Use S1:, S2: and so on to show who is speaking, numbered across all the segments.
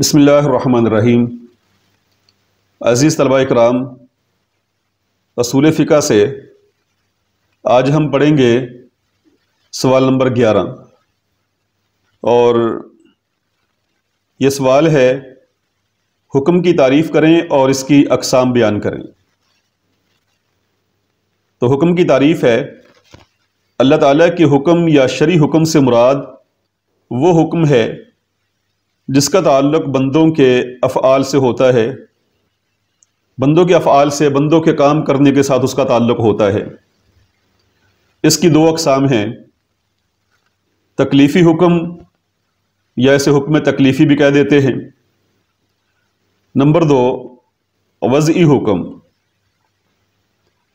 S1: بسم اللہ الرحمن الرحیم۔ عزیز طلبہ اکرام، اصول فقہ سے آج ہم پڑھیں گے سوال نمبر 11، اور یہ سوال ہے حکم کی تعریف کریں اور اس کی اقسام بیان کریں۔ تو حکم کی تعریف ہے اللہ تعالیٰ کے حکم یا شرعی حکم سے مراد وہ حکم ہے جس کا تعلق بندوں کے افعال سے ہوتا ہے، بندوں کے افعال سے، بندوں کے کام کرنے کے ساتھ اس کا تعلق ہوتا ہے۔ اس کی دو اقسام ہیں، تکلیفی حکم یا اسے حکم تکلیفی بھی کہہ دیتے ہیں۔ نمبر 2، وضعی حکم۔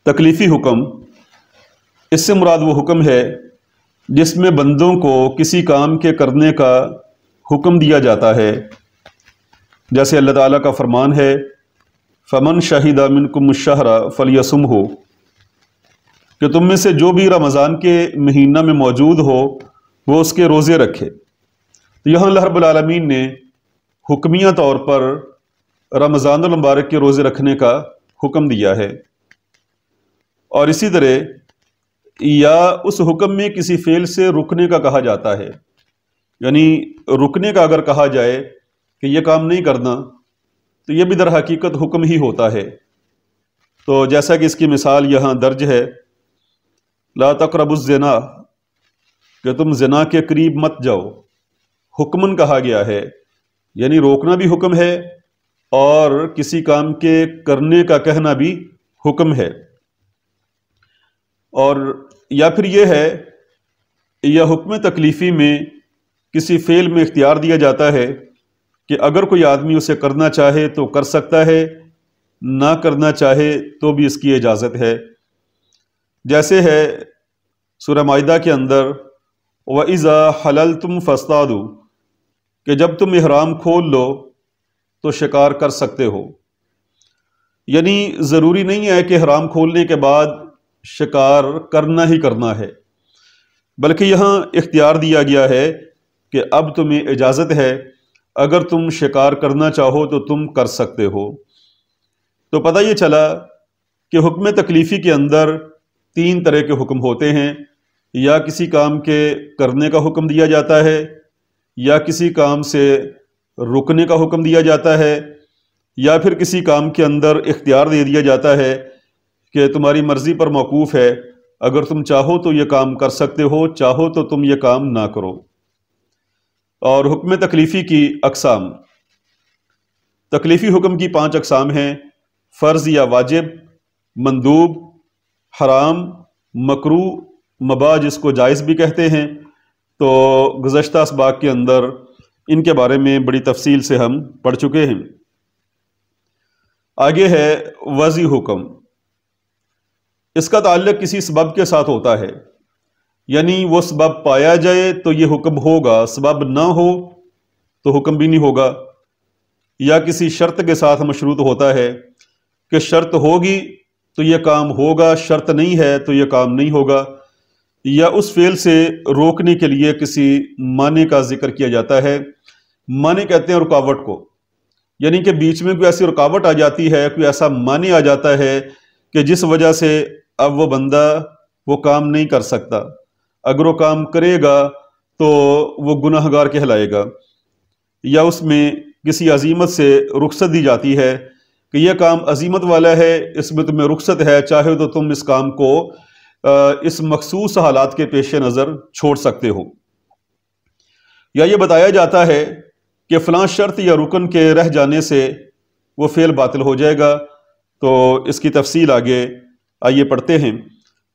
S1: تکلیفی حکم، اس سے مراد وہ حکم ہے جس میں بندوں کو کسی کام کے کرنے کا حکم دیا جاتا ہے، جیسے اللہ تعالیٰ کا فرمان ہے فَمَنْ شَهِدَ مِنْكُمُ الشَّهْرَ فَلْيَصُمْهُ، کہ تم میں سے جو بھی رمضان کے مہینہ میں موجود ہو وہ اس کے روزے رکھے۔ تو یہاں اللہ رب العالمین نے حکمیہ طور پر رمضان المبارک کے روزے رکھنے کا حکم دیا ہے، اور اسی طرح یا اس حکم میں کسی فعل سے رکنے کا کہا جاتا ہے، یعنی رکنے کا اگر کہا جائے کہ یہ کام نہیں کرنا تو یہ بھی در حقیقت حکم ہی ہوتا ہے۔ تو جیسا کہ اس کی مثال یہاں درج ہے، لا تقربوا الزنا، کہ تم زنا کے قریب مت جاؤ، حکمن کہا گیا ہے، یعنی روکنا بھی حکم ہے اور کسی کام کے کرنے کا کہنا بھی حکم ہے۔ اور یا پھر یہ ہے، یا حکم تکلیفی میں کسی فعل میں اختیار دیا جاتا ہے کہ اگر کوئی آدمی اسے کرنا چاہے تو کر سکتا ہے، نہ کرنا چاہے تو بھی اس کی اجازت ہے، جیسے ہے سورہ مائدہ کے اندر وَإِذَا حَلَلْتُمْ فَاصْطَادُوا، کہ جب تم احرام کھول لو تو شکار کر سکتے ہو۔ یعنی ضروری نہیں ہے کہ احرام کھولنے کے بعد شکار کرنا ہی کرنا ہے، بلکہ یہاں اختیار دیا گیا ہے کہ اب تمہیں اجازت ہے، اگر تم شکار کرنا چاہو تو تم کر سکتے ہو۔ تو پتہ یہ چلا کہ حکم تکلیفی کے اندر 3 طرح کے حکم ہوتے ہیں، یا کسی کام کے کرنے کا حکم دیا جاتا ہے، یا کسی کام سے رکنے کا حکم دیا جاتا ہے، یا پھر کسی کام کے اندر اختیار دے دیا جاتا ہے کہ تمہاری مرضی پر موقوف ہے، اگر تم چاہو تو یہ کام کر سکتے ہو، چاہو تو تم یہ کام نہ کرو۔ اور حکم تکلیفی کی اقسام، تکلیفی حکم کی 5 اقسام ہیں: فرض یا واجب، مندوب، حرام، مکروہ، مباح جس کو جائز بھی کہتے ہیں۔ تو گزشتہ اسباق کے اندر ان کے بارے میں بڑی تفصیل سے ہم پڑھ چکے ہیں۔ آگے ہے وضعی حکم۔ اس کا تعلق کسی سبب کے ساتھ ہوتا ہے، یعنی وہ سبب پایا جائے تو یہ حکم ہوگا، سبب نہ ہو تو حکم بھی نہیں ہوگا۔ یا کسی شرط کے ساتھ مشروط ہوتا ہے کہ شرط ہوگی تو یہ کام ہوگا، شرط نہیں ہے تو یہ کام نہیں ہوگا۔ یا اس فعل سے روکنے کے لیے کسی معنی کا ذکر کیا جاتا ہے۔ معنی کہتے ہیں رکاوٹ کو، یعنی کہ بیچ میں کوئی ایسی رکاوٹ آ جاتی ہے، کوئی ایسا معنی آ جاتا ہے کہ جس وجہ سے اب وہ بندہ وہ کام نہیں کر سکتا، اگر وہ کام کرے گا تو وہ گناہ گار کہلائے گا۔ یا اس میں کسی عزیمت سے رخصت دی جاتی ہے کہ یہ کام عزیمت والا ہے، اس میں تمہیں رخصت ہے، چاہے تو تم اس کام کو اس مخصوص حالات کے پیش نظر چھوڑ سکتے ہو۔ یا یہ بتایا جاتا ہے کہ فلاں شرط یا رکن کے رہ جانے سے وہ فعل باطل ہو جائے گا۔ تو اس کی تفصیل آگے آئیے پڑھتے ہیں۔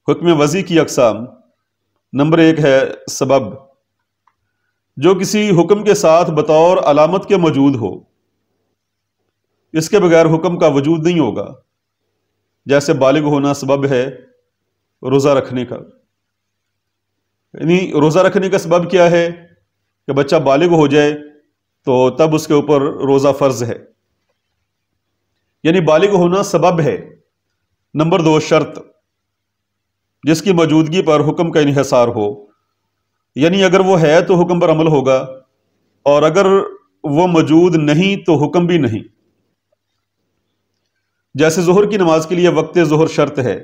S1: حکم وضعی کی اقسام، نمبر 1 ہے سبب، جو کسی حکم کے ساتھ بطور علامت کے موجود ہو، اس کے بغیر حکم کا وجود نہیں ہوگا۔ جیسے بالغ ہونا سبب ہے روزہ رکھنے کا، یعنی روزہ رکھنے کا سبب کیا ہے کہ بچہ بالغ ہو جائے تو تب اس کے اوپر روزہ فرض ہے، یعنی بالغ ہونا سبب ہے۔ نمبر 2 شرط، جس کی موجودگی پر حکم کا انحصار ہو، یعنی اگر وہ ہے تو حکم پر عمل ہوگا، اور اگر وہ موجود نہیں تو حکم بھی نہیں۔ جیسے ظہر کی نماز کے لیے وقت ظہر شرط ہے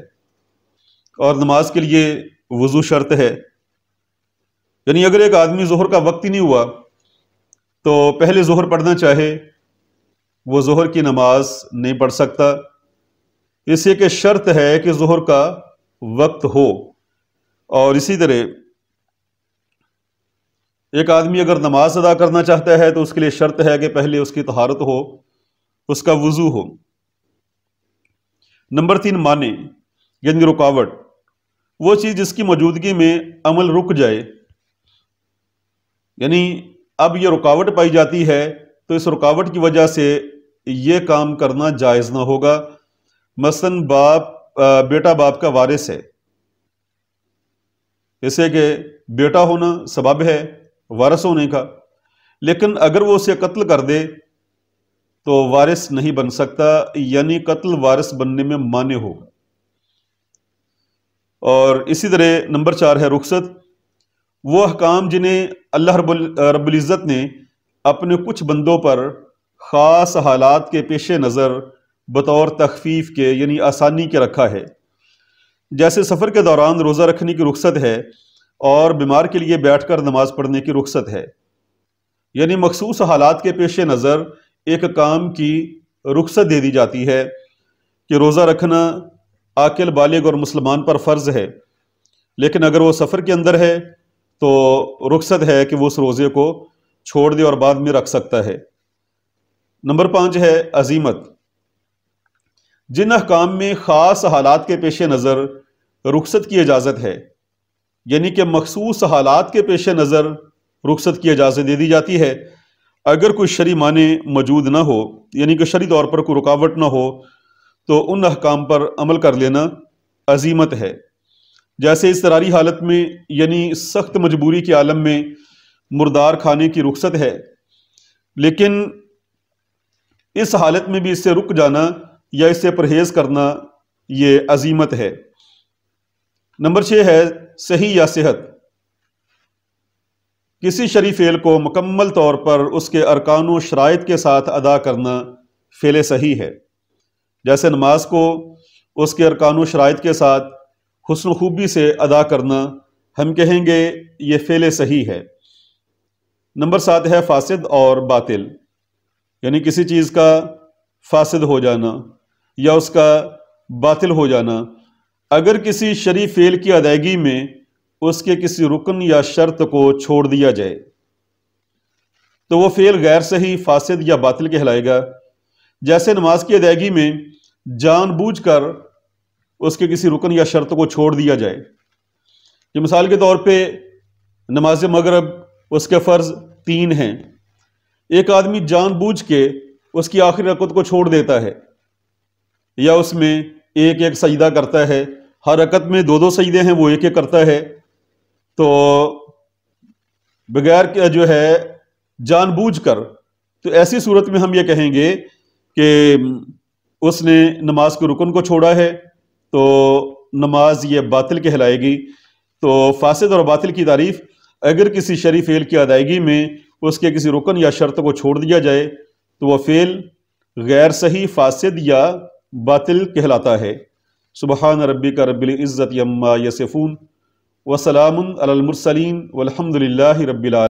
S1: اور نماز کے لیے وضو شرط ہے، یعنی اگر ایک آدمی ظہر کا وقت ہی نہیں ہوا تو پہلے ظہر پڑھنا چاہے وہ ظہر کی نماز نہیں پڑھ سکتا، اس لیے کہ شرط ہے کہ ظہر کا وقت ہو۔ اور اسی طرح ایک آدمی اگر نماز ادا کرنا چاہتا ہے تو اس کے لیے شرط ہے کہ پہلے اس کی طہارت ہو، اس کا وضو ہو۔ نمبر 3 مانع یعنی رکاوٹ، وہ چیز جس کی موجودگی میں عمل رک جائے، یعنی اب یہ رکاوٹ پائی جاتی ہے تو اس رکاوٹ کی وجہ سے یہ کام کرنا جائز نہ ہوگا۔ مثلا بیٹا باپ کا وارث ہے، جیسے کہ بیٹا ہونا سبب ہے وارث ہونے کا، لیکن اگر وہ اسے قتل کر دے تو وارث نہیں بن سکتا، یعنی قتل وارث بننے میں مانع ہوگا۔ اور اسی طرح نمبر 4 ہے رخصت، وہ احکام جنہیں اللہ رب العزت نے اپنے کچھ بندوں پر خاص حالات کے پیش نظر بطور تخفیف کے یعنی آسانی کے رکھا ہے، جیسے سفر کے دوران روزہ رکھنے کی رخصت ہے اور بیمار کے لیے بیٹھ کر نماز پڑھنے کی رخصت ہے، یعنی مخصوص حالات کے پیش نظر ایک کام کی رخصت دے دی جاتی ہے کہ روزہ رکھنا عاقل بالغ اور مسلمان پر فرض ہے، لیکن اگر وہ سفر کے اندر ہے تو رخصت ہے کہ وہ اس روزے کو چھوڑ دے اور بعد میں رکھ سکتا ہے۔ نمبر 5 ہے عزیمت، جن احکام میں خاص حالات کے پیش نظر رخصت کی اجازت ہے، یعنی کہ مخصوص حالات کے پیش نظر رخصت کی اجازت دے دی جاتی ہے، اگر کوئی شرعی مانع موجود نہ ہو، یعنی کہ شرعی طور پر کوئی رکاوٹ نہ ہو، تو ان احکام پر عمل کر لینا عزیمت ہے۔ جیسے اضطراری حالت میں یعنی سخت مجبوری کے عالم میں مردار کھانے کی رخصت ہے، لیکن اس حالت میں بھی اس سے رک جانا یا اس سے پرہیز کرنا یہ عزیمت ہے۔ نمبر 6 ہے صحیح یا صحت، کسی شرعی فعل کو مکمل طور پر اس کے ارکان و شرائط کے ساتھ ادا کرنا فعل صحیح ہے، جیسے نماز کو اس کے ارکان و شرائط کے ساتھ حسن و خوبی سے ادا کرنا، ہم کہیں گے یہ فعل صحیح ہے۔ نمبر 7 ہے فاسد اور باطل، یعنی کسی چیز کا فاسد ہو جانا یا اس کا باطل ہو جانا، اگر کسی شرعی فعل کی ادائیگی میں اس کے کسی رکن یا شرط کو چھوڑ دیا جائے تو وہ فعل غیر صحیح، فاسد یا باطل کہلائے گا۔ جیسے نماز کی ادائیگی میں جان بوجھ کر اس کے کسی رکن یا شرط کو چھوڑ دیا جائے، کہ مثال کے طور پہ نماز مغرب اس کے فرض 3 ہیں، ایک آدمی جان بوجھ کے اس کی آخری رکعت کو چھوڑ دیتا ہے یا اس میں ایک ایک سجدہ کرتا ہے، ہر رکعت میں 2 سجدے ہیں وہ ایک ایک کرتا ہے، تو بغیر جو ہے جان بوجھ کر، تو ایسی صورت میں ہم یہ کہیں گے کہ اس نے نماز کے رکن کو چھوڑا ہے تو نماز یہ باطل کہلائے گی۔ تو فاسد اور باطل کی تعریف، اگر کسی شرعی فعل کی ادائیگی میں اس کے کسی رکن یا شرط کو چھوڑ دیا جائے تو وہ فعل غیر صحیح، فاسد یا باطل کہلاتا ہے۔ سبحان ربک رب العزت عما یصفون وسلام علی المرسلین والحمد للہ رب العالمین۔